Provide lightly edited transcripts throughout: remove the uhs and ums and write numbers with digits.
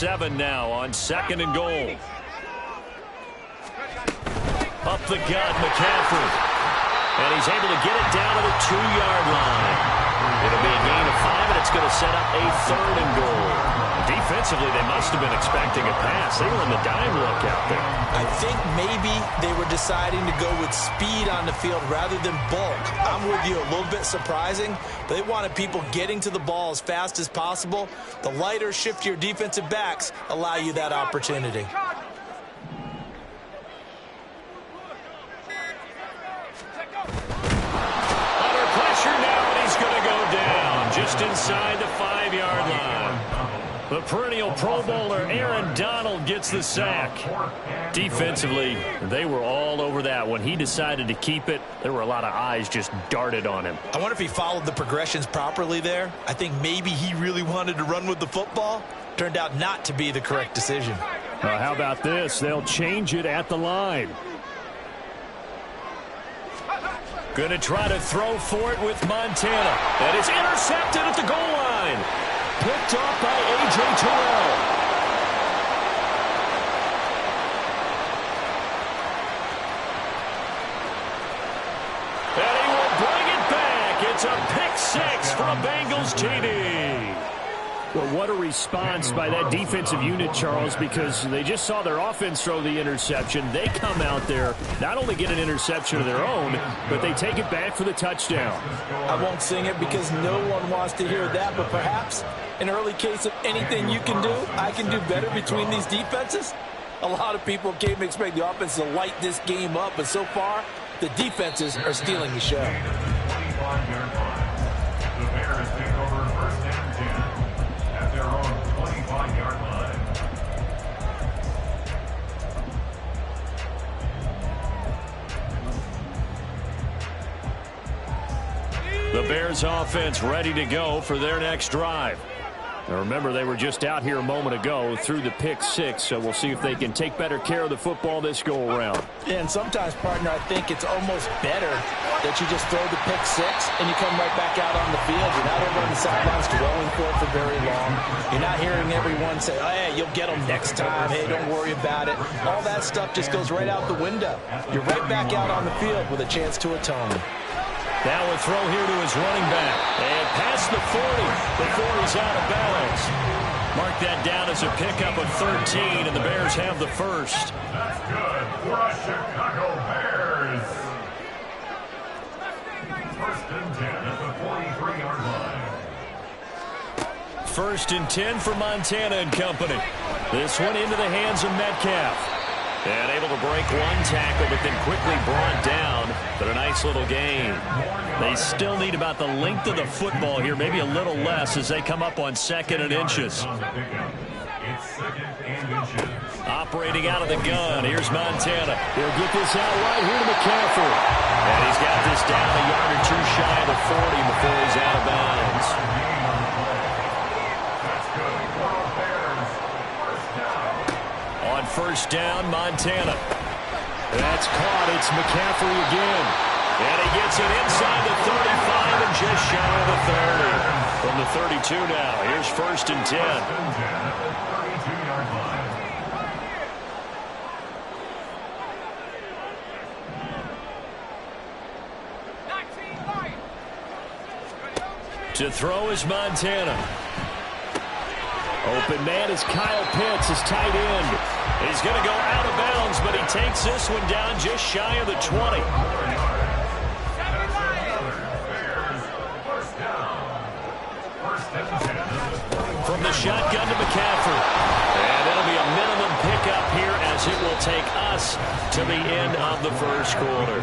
7 now on 2nd and goal. Up the gut, McCaffrey. And he's able to get it down to the 2-yard line. It'll be a gain of 5, and it's going to set up a 3rd and goal. Defensively, they must have been expecting a pass. They were in the dime look out there. I think maybe they were deciding to go with speed on the field rather than bulk. I'm with you, a little bit surprising. But they wanted people getting to the ball as fast as possible. The lighter, shiftier defensive backs allow you that opportunity. Under pressure now, and he's going to go down just inside the 5-yard line. The perennial Pro Bowler Aaron Donald gets the sack. Defensively, they were all over that. When he decided to keep it, there were a lot of eyes just darted on him. I wonder if he followed the progressions properly there. I think maybe he really wanted to run with the football. Turned out not to be the correct decision. How about this? They'll change it at the line. Going to try to throw for it with Montana. And it's intercepted at the goal line. Picked off by A.J. Terrell. And he will bring it back. It's a pick 6 for a Bengals TD. Well, what a response by that defensive unit, Charles, because they just saw their offense throw the interception. They come out there, not only get an interception of their own, but they take it back for the touchdown. I won't sing it because no one wants to hear that, but perhaps an early case of anything you can do, I can do better between these defenses. A lot of people came to expect the offense to light this game up, but so far, the defenses are stealing the show. The Bears take over 1st and 10 at their own 25-yard line. The Bears offense ready to go for their next drive. Now remember, they were just out here a moment ago through the pick 6, so we'll see if they can take better care of the football this go-around. Yeah, and sometimes, partner, I think it's almost better that you just throw the pick 6 and you come right back out on the field. You're not over on the sidelines dwelling for it for very long. You're not hearing everyone say, oh, hey, you'll get them next time. Hey, don't worry about it. All that stuff just goes right out the window. You're right back out on the field with a chance to atone. Now a throw here to his running back. And past the 40 before he's out of bounds. Mark that down as a pickup of 13, and the Bears have the first. That's good for the Chicago Bears. 1st and 10 at the 43-yard line. 1st and 10 for Montana and company. This one into the hands of Metcalf. And able to break one tackle, but then quickly brought down. But a nice little gain. They still need about the length of the football here, maybe a little less as they come up on 2nd and inches. It's 2nd and inches. Operating out of the gun. Here's Montana. He'll get this out right here to McCaffrey. And he's got this down a yard or two shy of the 40 before he's out of bounds. On 1st down, Montana. That's caught. It's McCaffrey again. And he gets it inside the 35 and just shy of the 30. From the 32 now. Here's 1st and 10. 32-yard line. To throw is Montana. Open man is Kyle Pitts, his tight end. He's going to go out of bounds, but he takes this one down just shy of the 20. From the shotgun to McCaffrey. And it'll be a minimum pickup here as it will take us to the end of the 1st quarter.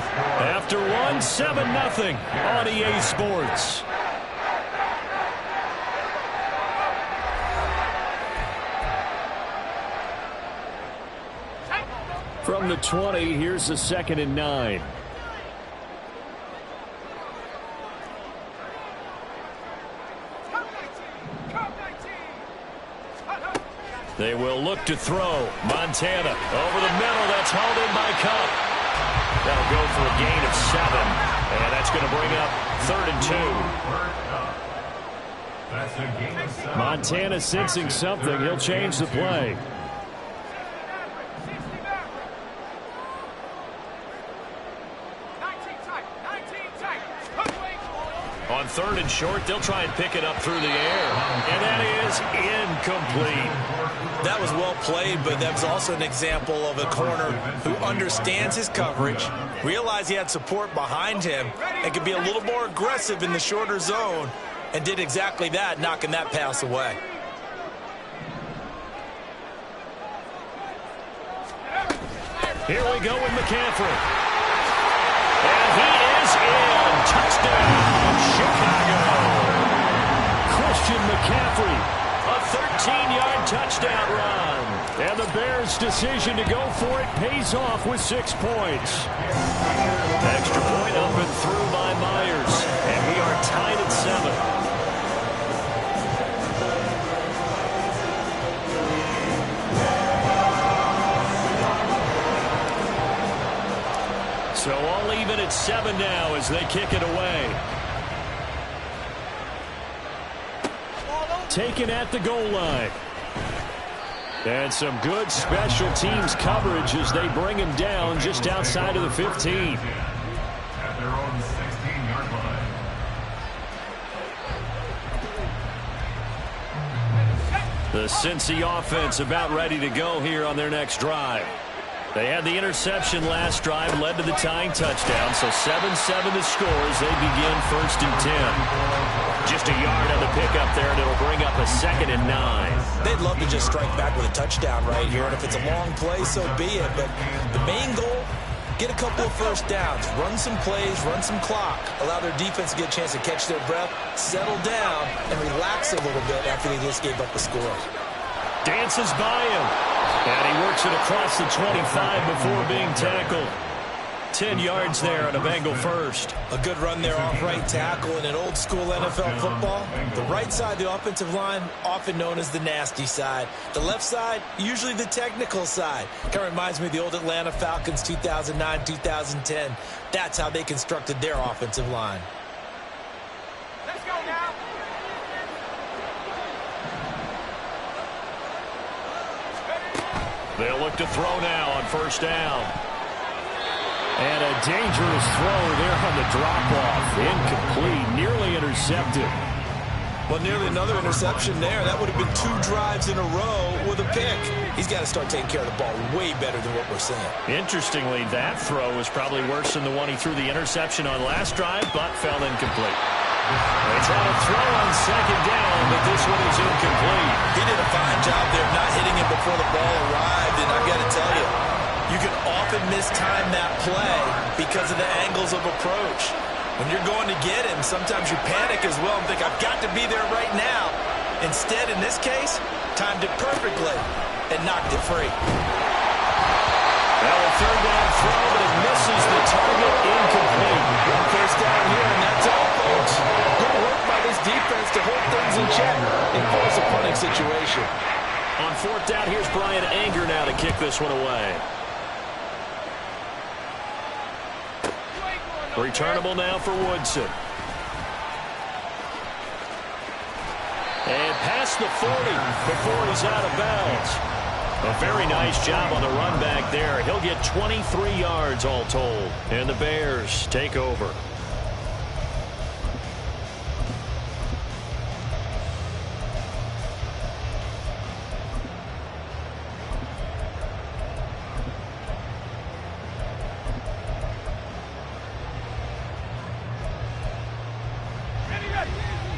After one, 7-0 on EA Sports. From the 20, here's the 2nd and 9. They will look to throw. Montana over the middle. That's hauled in by Cup. That'll go for a gain of 7. And that's going to bring up 3rd and 2. That's a gain of 7. Montana sensing something. He'll change the play. On 3rd and short, they'll try and pick it up through the air. And that is incomplete. That was well played, but that was also an example of a corner who understands his coverage, realized he had support behind him, and could be a little more aggressive in the shorter zone, and did exactly that, knocking that pass away. Here we go with McCaffrey. And he is in. Touchdown, Chicago. Christian McCaffrey, a 13-yard touchdown run. And the Bears' decision to go for it pays off with 6 points. Extra point up and through by Myers. And we are tied at 7. So all even at 7 now as they kick it away. Taken at the goal line. And some good special teams coverage as they bring him down just outside of the 15. At their own 16-yard line. The Cincy offense about ready to go here on their next drive. They had the interception last drive, led to the tying touchdown, so 7-7 the score as they begin 1st and 10. Just a yard on the pickup there, and it'll bring up a 2nd and 9. They'd love to just strike back with a touchdown right here, and if it's a long play, so be it. But the main goal, get a couple of first downs, run some plays, run some clock, allow their defense to get a chance to catch their breath, settle down, and relax a little bit after they just gave up a score. Dances by him. And he works it across the 25 before being tackled. 10 yards there on a Bengal first. A good run there off right tackle in an old school NFL football. The right side, the offensive line, often known as the nasty side. The left side, usually the technical side. Kind of reminds me of the old Atlanta Falcons 2009-2010. That's how they constructed their offensive line. Let's go now. They'll look to throw now on 1st down. And a dangerous throw there on the drop-off. Incomplete, nearly intercepted. Well, nearly another interception there. That would have been 2 drives in a row with a pick. He's got to start taking care of the ball way better than what we're seeing. Interestingly, that throw was probably worse than the one he threw the interception on last drive, but fell incomplete. They try to throw on 2nd down, but this one is incomplete. He did a fine job there of not hitting him before the ball arrived, and I've got to tell you, you can often mistime that play because of the angles of approach. When you're going to get him, sometimes you panic as well and think, I've got to be there right now. Instead, in this case, timed it perfectly and knocked it free. Well, a 3rd down throw, but it misses the target, incomplete. One first down here, and that's all, folks. Good work by this defense to hold things in check and force a punting situation. On 4th down, here's Brian Anger now to kick this one away. Returnable now for Woodson. And past the 40 before he's out of bounds. A very nice job on the run back there. He'll get 23 yards all told. And the Bears take over.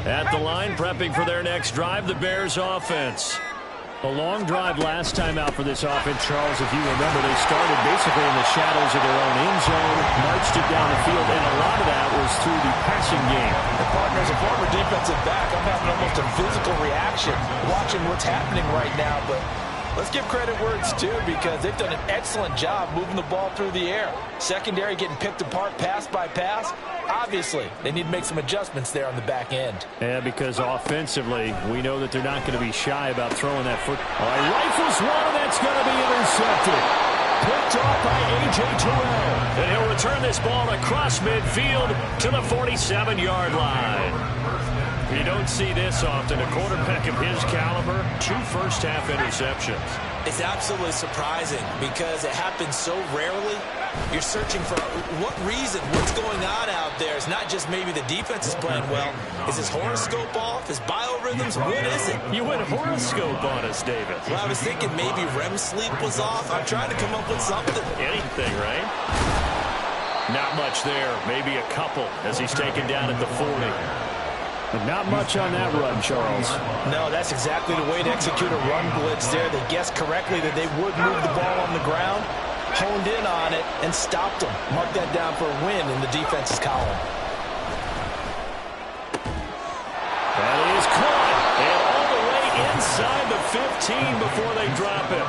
At the line, prepping for their next drive, the Bears offense. A long drive last time out for this offense, Charles. If you remember, they started basically in the shadows of their own end zone, marched it down the field, and a lot of that was through the passing game. The partner, as a former defensive back, I'm having almost a physical reaction watching what's happening right now, but let's give credit where it's due because they've done an excellent job moving the ball through the air. Secondary getting picked apart pass by pass. Obviously, they need to make some adjustments there on the back end. Yeah, because offensively, we know that they're not going to be shy about throwing that foot. Rifles one, that's going to be intercepted. Picked off by A.J. Terrell. And he'll return this ball across midfield to the 47-yard line. You don't see this often. A quarterback of his caliber, 2 first-half interceptions. It's absolutely surprising because it happens so rarely. You're searching for what reason, what's going on out there. It's not just maybe the defense is playing well. Is his horoscope off? His biorhythms? What is it? You went horoscope on us, David. Well, I was thinking maybe REM sleep was off. I'm trying to come up with something. Anything, right? Not much there. Maybe a couple as he's taken down at the 40. But not much on that run, Charles. No, that's exactly the way to execute a run blitz there. They guessed correctly that they would move the ball on the ground, honed in on it, and stopped them. Mark that down for a win in the defense's column. That is caught. And all the way inside the 15 before they drop it.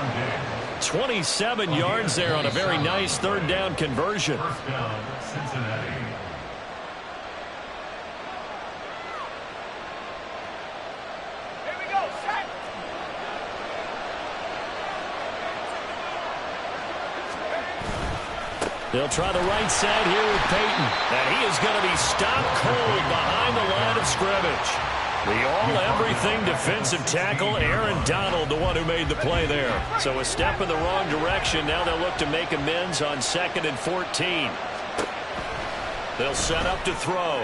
27 yards there on a very nice third down conversion. First down, Cincinnati. Here we go, set. They'll try the right side here with Peyton. And he is going to be stopped cold behind the line of scrimmage. The all-everything defensive tackle, Aaron Donald, the one who made the play there. So a step in the wrong direction. Now they'll look to make amends on 2nd and 14. They'll set up to throw.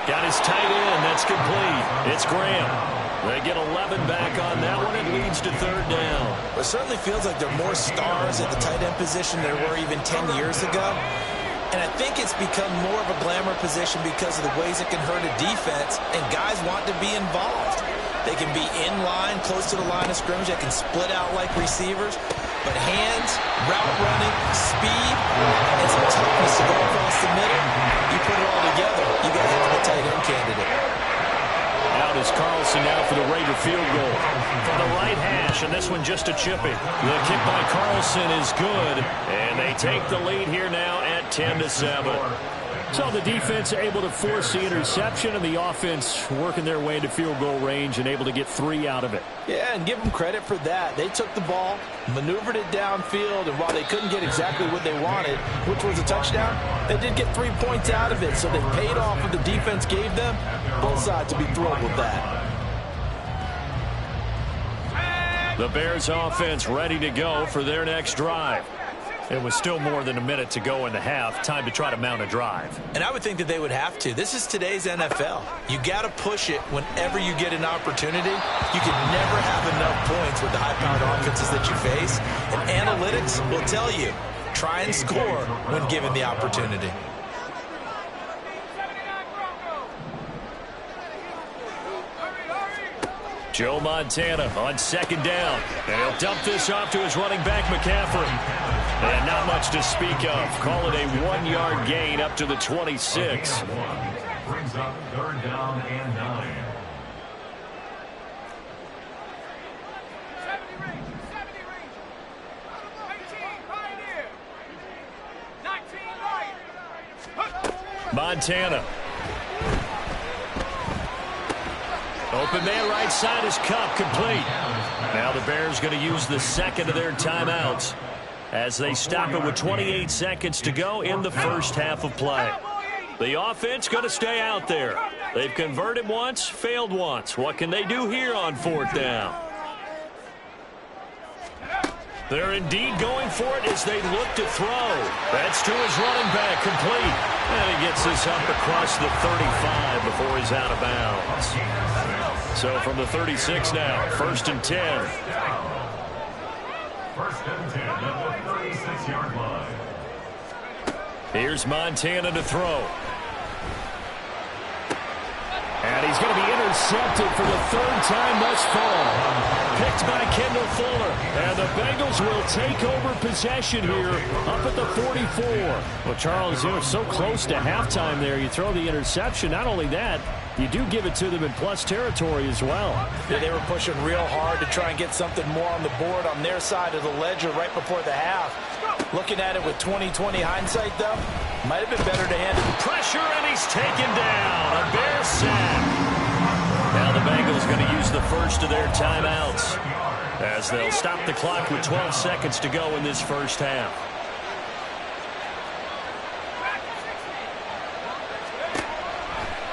Got his tight end. That's complete. It's Graham. They get 11 back on that one. It leads to 3rd down. It certainly feels like there are more stars at the tight end position than there were even 10 years ago. And I think it's become more of a glamour position because of the ways it can hurt a defense, and guys want to be involved. They can be in line, close to the line of scrimmage. They can split out like receivers. But hands, route running, speed, and some toughness to go across the middle, you put it all together, you got to have a tight end candidate. Out is Carlson now for the Raider field goal. From the right hash, and this one just a chippy. The kick by Carlson is good, and they take the lead here now at 10-7. So the defense able to force the interception, and the offense working their way into field goal range and able to get 3 out of it. Yeah, and give them credit for that. They took the ball, maneuvered it downfield, and while they couldn't get exactly what they wanted, which was a touchdown, they did get 3 points out of it. So they paid off what the defense gave them. Both sides to be thrilled with that. The Bears offense ready to go for their next drive. It was still more than a minute to go in the half. Time to try to mount a drive. And I would think that they would have to. This is today's NFL. You got to push it whenever you get an opportunity. You can never have enough points with the high-powered offenses that you face. And analytics will tell you, try and score when given the opportunity. Joe Montana on 2nd down. And he'll dump this off to his running back, McCaffrey. And not much to speak of. Call it a 1-yard gain up to the 26. Brings up 3rd down and 9. 70 range. 18, Pioneer. 19, Lion. Montana. Open man right side is Cup, complete. Now the Bears going to use the 2nd of their timeouts as they stop it with 28 seconds to go in the first half of play. The offense going to stay out there. They've converted once, failed once. What can they do here on 4th down? They're indeed going for it as they look to throw. That's to his running back, complete. And he gets this up across the 35 before he's out of bounds. So from the 36 now, 1st and 10. 1st and 10 at the 36-yard line. Here's Montana to throw. And he's going to be intercepted for the 3rd time thus far. Picked by Kendall Fuller. And the Bengals will take over possession here up at the 44. Well, Charles, you were so close to halftime there. You throw the interception. Not only that, you do give it to them in plus territory as well. Yeah, they were pushing real hard to try and get something more on the board on their side of the ledger right before the half. Looking at it with 20/20 hindsight, though, might have been better to hand it. Pressure, and he's taken down. A Bear sack. Now the Bengals going to use the first of their timeouts as they'll stop the clock with 12 seconds to go in this first half.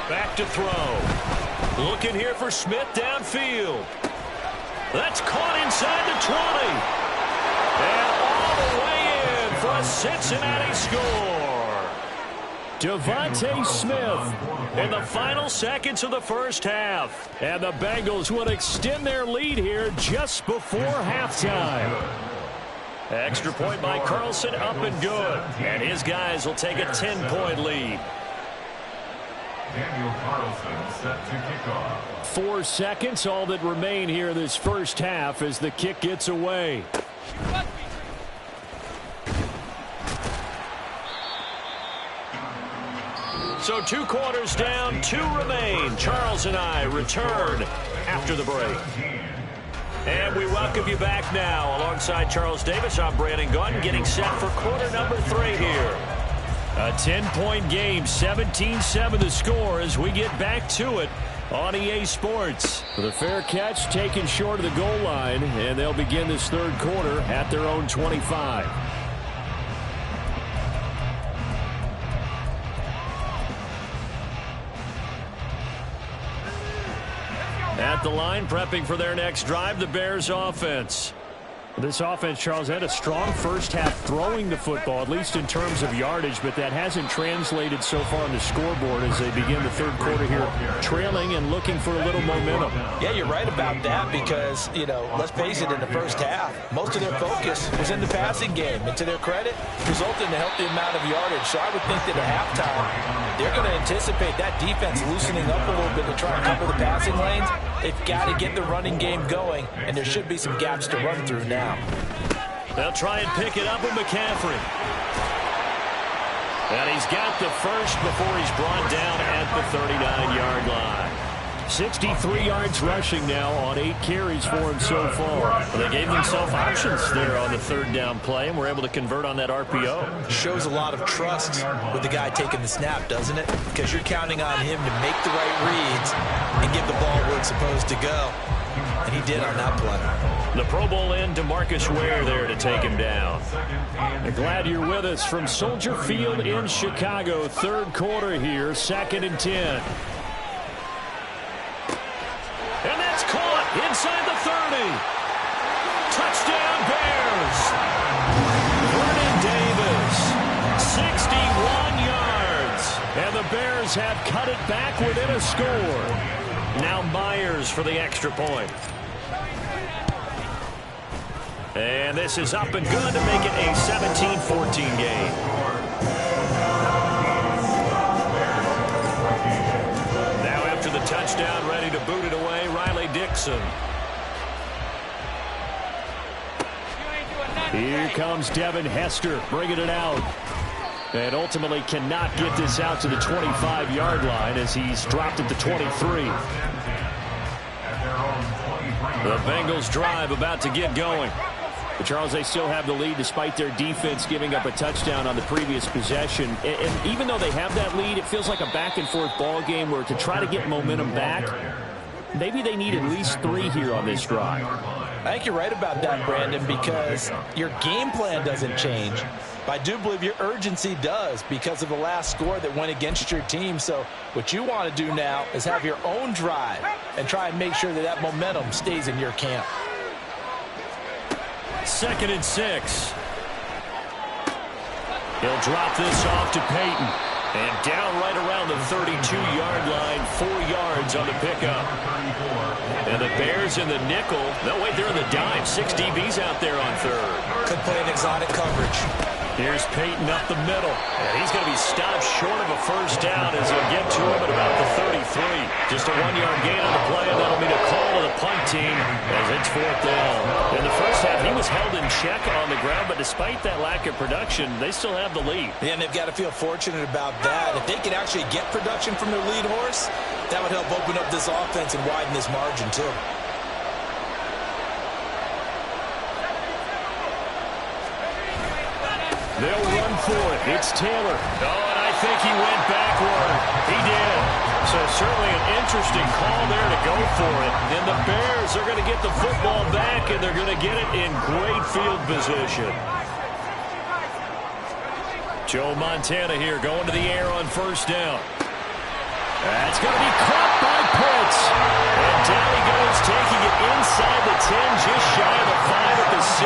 Back to throw. Looking here for Smith downfield. That's caught inside the 20. And all the way in for a Cincinnati score. Devontae Smith in the final seconds of the first half. And the Bengals will extend their lead here just before halftime. Extra point by Carlson, up and good. And his guys will take a 10-point lead. Daniel Carlson set to kick off. 4 seconds, all that remain here this first half as the kick gets away. So 2 quarters down, 2 remain. Charles and I return after the break. And we welcome you back now. Alongside Charles Davis, I'm Brandon Gaudin, getting set for quarter number 3 here. A 10-point game, 17-7 the score as we get back to it on EA Sports. The fair catch taken short of the goal line, and they'll begin this third quarter at their own 25. At the line, prepping for their next drive, the Bears offense. This offense, Charles, had a strong first half throwing the football, at least in terms of yardage, but that hasn't translated so far on the scoreboard as they begin the third quarter here, trailing and looking for a little momentum. Yeah, you're right about that because, let's face it, in the first half, most of their focus was in the passing game. And to their credit, resulted in a healthy amount of yardage. So I would think that at halftime, they're going to anticipate that defense loosening up a little bit to try and cover the passing lanes. They've got to get the running game going, and there should be some gaps to run through now. They'll try and pick it up with McCaffrey. And he's got the first before he's brought down at the 39-yard line. 63 yards rushing now on 8 carries for him so far. They gave themselves options there on the third down play and were able to convert on that RPO. Shows a lot of trust with the guy taking the snap, doesn't it? Because you're counting on him to make the right reads and give the ball where it's supposed to go. And he did on that play. The Pro Bowl end, DeMarcus Ware there to take him down. I'm glad you're with us from Soldier Field in Chicago. Third quarter here, 2nd and 10. And that's caught inside the 30. Touchdown Bears. Vernon Davis, 61 yards. And the Bears have cut it back within a score. Now Myers for the extra point. And this is up and good to make it a 17-14 game. Now after the touchdown, ready to boot it away, Riley Dixon. Here comes Devin Hester bringing it out. And ultimately cannot get this out to the 25-yard line as he's dropped at the 23. The Bengals drive about to get going. But Charles, they still have the lead despite their defense giving up a touchdown on the previous possession. And even though they have that lead, it feels like a back-and-forth ball game where to try to get momentum back, maybe they need at least 3 here on this drive. I think you're right about that, Brandon, because your game plan doesn't change. But I do believe your urgency does because of the last score that went against your team. So what you want to do now is have your own drive and try and make sure that that momentum stays in your camp. 2nd and 6. He'll drop this off to Peyton. And down right around the 32-yard line, 4 yards on the pickup. And the Bears in the nickel. No, wait, they're in the dime. 6 DBs out there on third. Could play an exotic coverage. Here's Peyton up the middle. And he's going to be stopped short of a first down as he'll get to him at about the 33. Just a 1-yard gain on the play, and that'll be the call of the punt team as it's 4th down. In the first half, he was held in check on the ground, but despite that lack of production, they still have the lead. Yeah, and they've got to feel fortunate about that. If they could actually get production from their lead horse, that would help open up this offense and widen this margin, too. They'll run for it. It's Taylor. Oh, and I think he went backward. He did. So certainly an interesting call there to go for it. And the Bears are going to get the football back, and they're going to get it in great field position. Joe Montana here going to the air on first down. That's going to be caught by Pitts. And down he goes, taking it inside the 10, just shy of the 5 at the 6.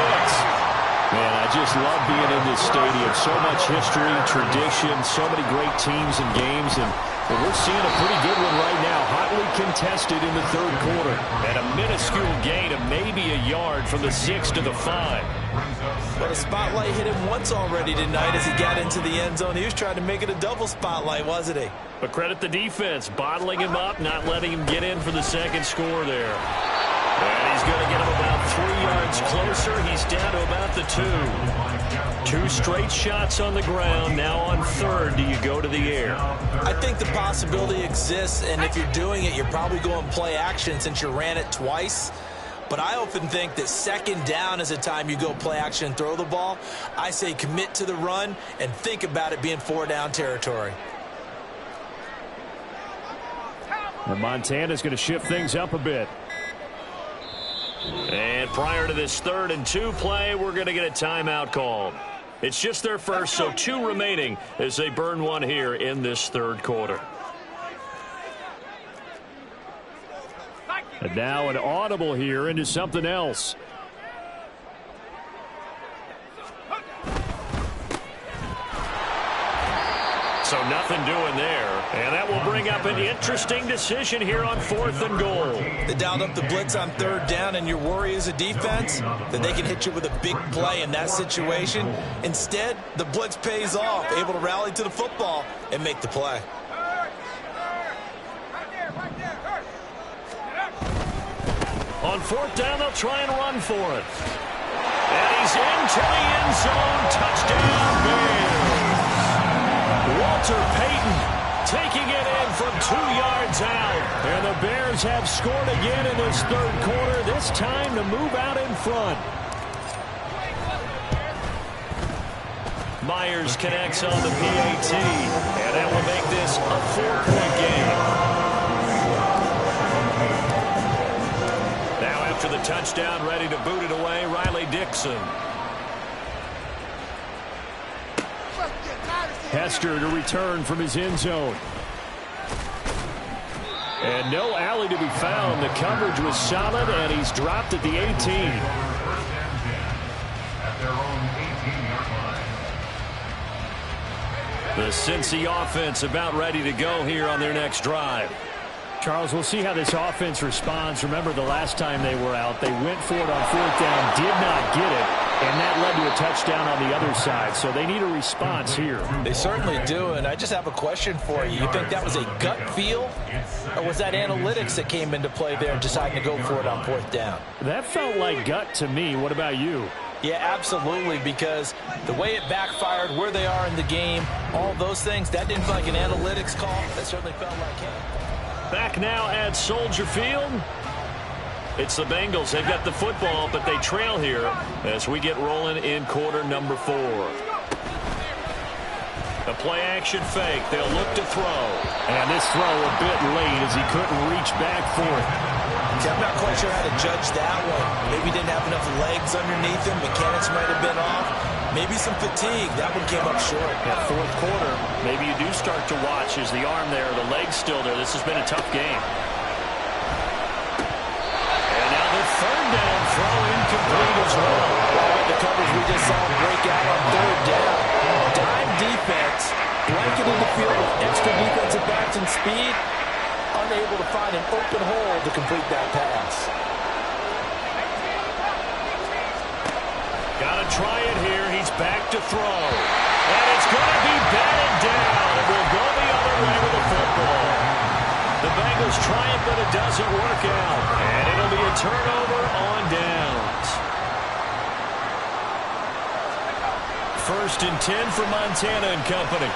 Man, I just love being in this stadium. So much history, tradition, so many great teams and games, and we're seeing a pretty good one right now, hotly contested in the third quarter. And a minuscule gain of maybe a yard from the 6 to the 5. Well, the spotlight hit him once already tonight as he got into the end zone. He was trying to make it a double spotlight, wasn't he? But credit the defense, bottling him up, not letting him get in for the second score there. And he's going to get him about 3 yards closer. He's down to about the 2. 2 straight shots on the ground. Now on third, do you go to the air? I think the possibility exists, and if you're doing it, you're probably going play action since you ran it twice. But I often think that second down is the time you go play action and throw the ball. I say commit to the run and think about it being 4-down territory. And Montana's going to shift things up a bit. And prior to this 3rd and 2 play, we're going to get a timeout called. It's just their first, so 2 remaining as they burn one here in this third quarter. And now an audible here into something else. So nothing doing there. And that will bring up an interesting decision here on 4th and goal. They dialed up the blitz on 3rd down, and your worry as a defense that they can hit you with a big play in that situation. Instead, the blitz pays off, able to rally to the football and make the play. On 4th down, they'll try and run for it. And he's into the end zone. Touchdown, Bears. Walter Payton taking it in from 2 yards out. And the Bears have scored again in this third quarter, this time to move out in front. Myers connects on the PAT, and that will make this a 4-point game. Now after the touchdown, ready to boot it away, Riley Dixon. Hester to return from his end zone. And no alley to be found. The coverage was solid, and he's dropped at the 18. At their own 18-yard line. The Cincy offense about ready to go here on their next drive. Charles, we'll see how this offense responds. Remember, the last time they were out, they went for it on 4th down, did not get it, and that led to a touchdown on the other side. So they need a response here. They certainly do, and I just have a question for you. You think that was a gut feel, or was that analytics that came into play there and deciding to go for it on 4th down? That felt like gut to me. What about you? Yeah, absolutely, because the way it backfired, where they are in the game, all those things, that didn't feel like an analytics call. That certainly felt like him. Back now at Soldier Field. It's the Bengals. They've got the football, but they trail here as we get rolling in quarter number 4. A play-action fake. They'll look to throw. And this throw a bit late as he couldn't reach back for it. I'm not quite sure how to judge that one. Maybe he didn't have enough legs underneath him. Mechanics might have been off. Maybe some fatigue. That one came up short. At 4th quarter, maybe you do start to watch. Is the arm there, the leg's still there? This has been a tough game. And now the 3rd down throw incomplete as well. The coverage we just saw break out on 3rd down. Dime defense, blanketed the field with extra defensive backs and speed, unable to find an open hole to complete that pass. Got to try it here. He's back to throw. And it's going to be batted down. And we'll go the other way with the football. The Bengals try it, but it doesn't work out. And it'll be a turnover on downs. 1st and 10 for Montana and company.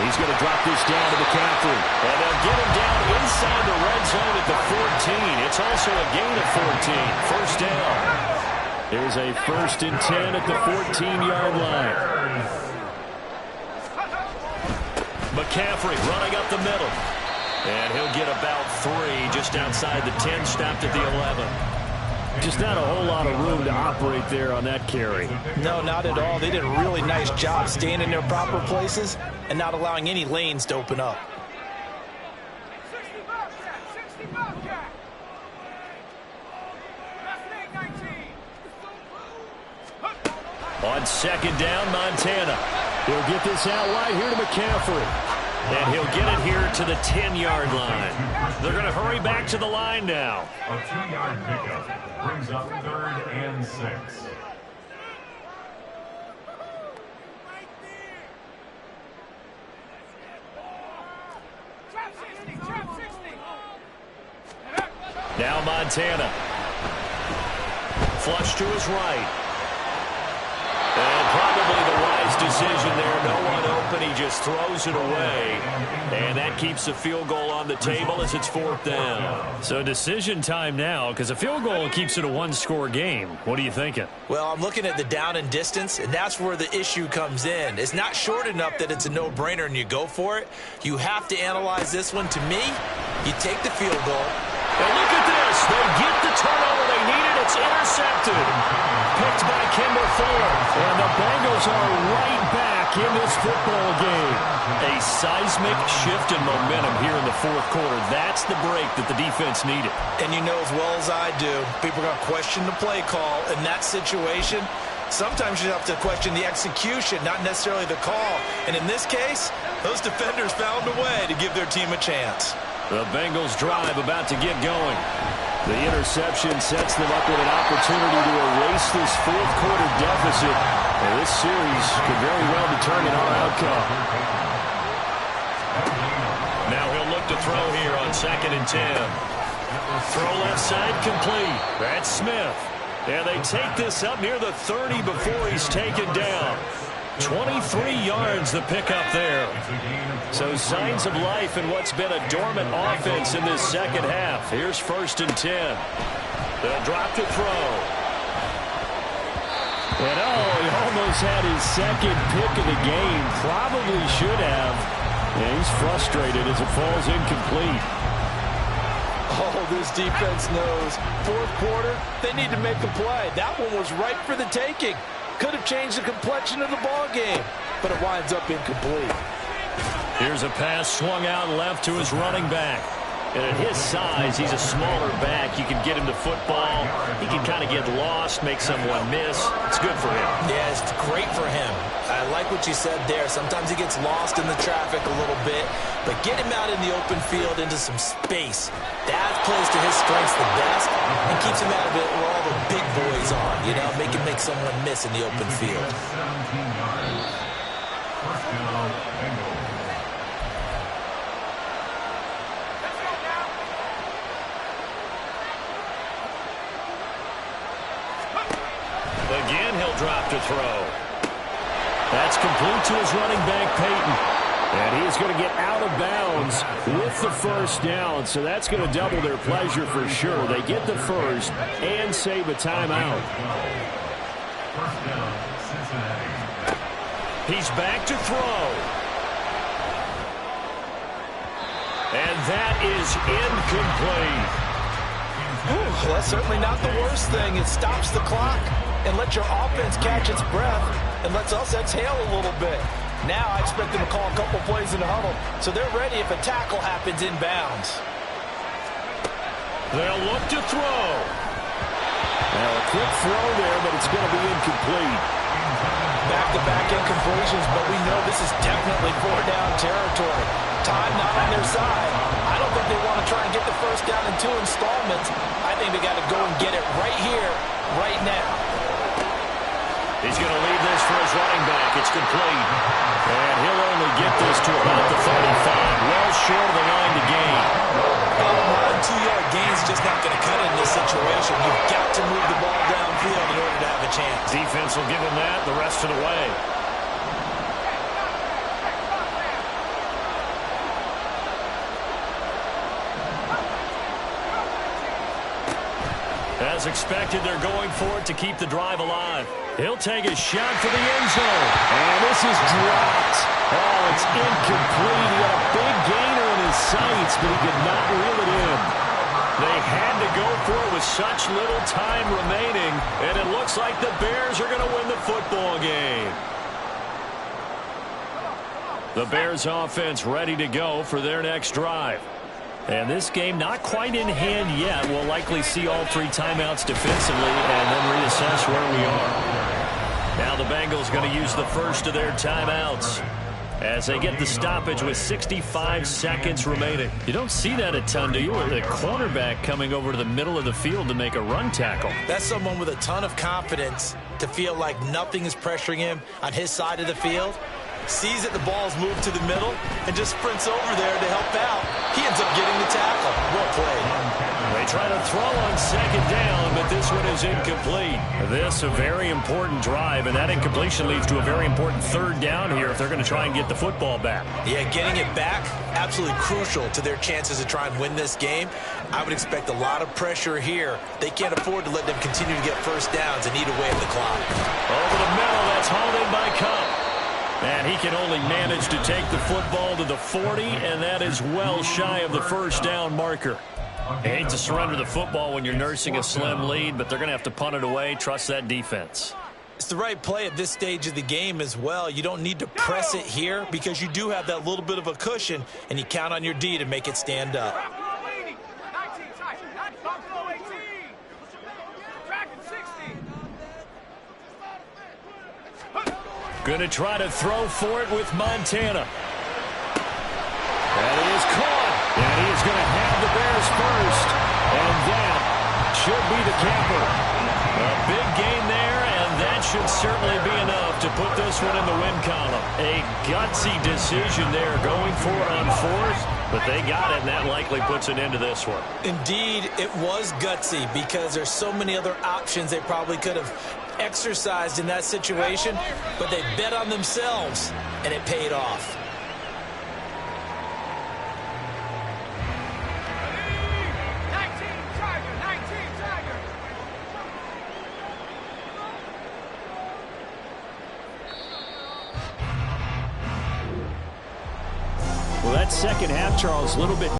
He's going to drop this down to McCaffrey. And they'll get him down inside the red zone at the 14. It's also a gain of 14. 1st down. There's a 1st and 10 at the 14-yard line. McCaffrey running up the middle. And he'll get about 3 just outside the 10, stopped at the 11. Just not a whole lot of room to operate there on that carry. No, not at all. They did a really nice job staying in their proper places and not allowing any lanes to open up. On second down, Montana. He'll get this out wide here to McCaffrey. And he'll get it here to the 10-yard line. They're going to hurry back to the line now. A 2-yard pickup brings up 3rd and 6. Now Montana. Flush to his right. And probably the wise decision there. No one open. He just throws it away. And that keeps the field goal on the table as it's 4th down. So decision time now, because a field goal keeps it a one-score game. What are you thinking? Well, I'm looking at the down and distance, and that's where the issue comes in. It's not short enough that it's a no-brainer and you go for it. You have to analyze this one. To me, you take the field goal. And look at this. They get the turnover they needed. It's intercepted. Picked by Kendall Fuller. And the Bengals are right back in this football game. A seismic shift in momentum here in the 4th quarter. That's the break that the defense needed. And you know as well as I do, people are going to question the play call in that situation. Sometimes you have to question the execution, not necessarily the call. And in this case, those defenders found a way to give their team a chance. The Bengals drive about to get going. The interception sets them up with an opportunity to erase this 4th quarter deficit. And this series could very well determine our outcome. Now he'll look to throw here on 2nd and 10. Throw left side complete. That's Smith. And they take this up near the 30 before he's taken down. 23 yards the pickup there. So signs of life in what's been a dormant offense in this second half. Here's 1st and 10. They'll drop to throw. And he almost had his second pick of the game. Probably should have. And he's frustrated as it falls incomplete. Oh, this defense knows. 4th quarter, they need to make a play. That one was right for the taking. Could have changed the complexion of the ball game, but it winds up incomplete. Here's a pass swung out left to his running back. And at his size, he's a smaller back. You can get him to football. He can kind of get lost, make someone miss. It's good for him. Yeah, it's great for him. I like what you said there. Sometimes he gets lost in the traffic a little bit, but get him out in the open field into some space. That plays to his strengths the best and keeps him out of it where all the big boys are, you know, make him make someone miss in the open field. 17 yards. 1st down, Bengals. Again, he'll drop to throw. That's complete to his running back, Peyton. And he's going to get out of bounds with the 1st down, so that's going to double their pleasure for sure. They get the 1st and save a timeout. 1st down, Cincinnati. He's back to throw. And that is incomplete. Ooh, that's certainly not the worst thing. It stops the clock and lets your offense catch its breath and lets us exhale a little bit. Now I expect them to call a couple plays in the huddle, so they're ready if a tackle happens inbounds. They'll look to throw. Now a quick throw there, but it's going to be incomplete. Back-to-back incompletions, but we know this is definitely 4-down territory. Time not on their side. I don't think they want to try and get the 1st down in 2 installments. I think they got to go and get it right here, right now. He's going to leave this for his running back. It's complete. And he'll only get this to about the 35. Well short of the line to gain. Bottom line, 2-yard gain's just not going to cut it in this situation. You've got to move the ball downfield in order to have a chance. Defense will give him that the rest of the way. As expected, they're going for it to keep the drive alive. He'll take a shot for the end zone. And this is dropped. Oh, it's incomplete. He had a big gainer in his sights, but he could not reel it in. They had to go for it with such little time remaining, and it looks like the Bears are going to win the football game. The Bears offense ready to go for their next drive. And this game not quite in hand yet. We'll likely see all 3 timeouts defensively and then reassess where we are. Now the Bengals going to use the first of their timeouts as they get the stoppage with 65 seconds remaining. You don't see that a ton, do you? The cornerback coming over to the middle of the field to make a run tackle. That's someone with a ton of confidence to feel like nothing is pressuring him on his side of the field. Sees that the ball's moved to the middle and just sprints over there to help out. He ends up getting the tackle. Well played. They try to throw on second down, but this one is incomplete. This a very important drive, and that incompletion leads to a very important third down here if they're going to try and get the football back. Yeah, getting it back, absolutely crucial to their chances to try and win this game. I would expect a lot of pressure here. They can't afford to let them continue to get first downs and eat away at the clock. Over the middle, that's hauled in by Kupp. And he can only manage to take the football to the 40, and that is well shy of the first down marker. You hate to surrender the football when you're nursing a slim lead, but they're going to have to punt it away. Trust that defense. It's the right play at this stage of the game as well. You don't need to press it here because you do have that little bit of a cushion, and you count on your D to make it stand up. 19 tight. Buffalo 18. Tracking 60. Going to try to throw for it with Montana. And he is caught. And he is going to have the Bears first. And that should be the capper. A big gain there, and that should certainly be enough to put this one in the win column. A gutsy decision there going for it on fourth, but they got it, and that likely puts an end to this one. Indeed, it was gutsy because there's so many other options they probably could have exercised in that situation, but they bet on themselves, and it paid off. Well, that second half, Charles, a little bit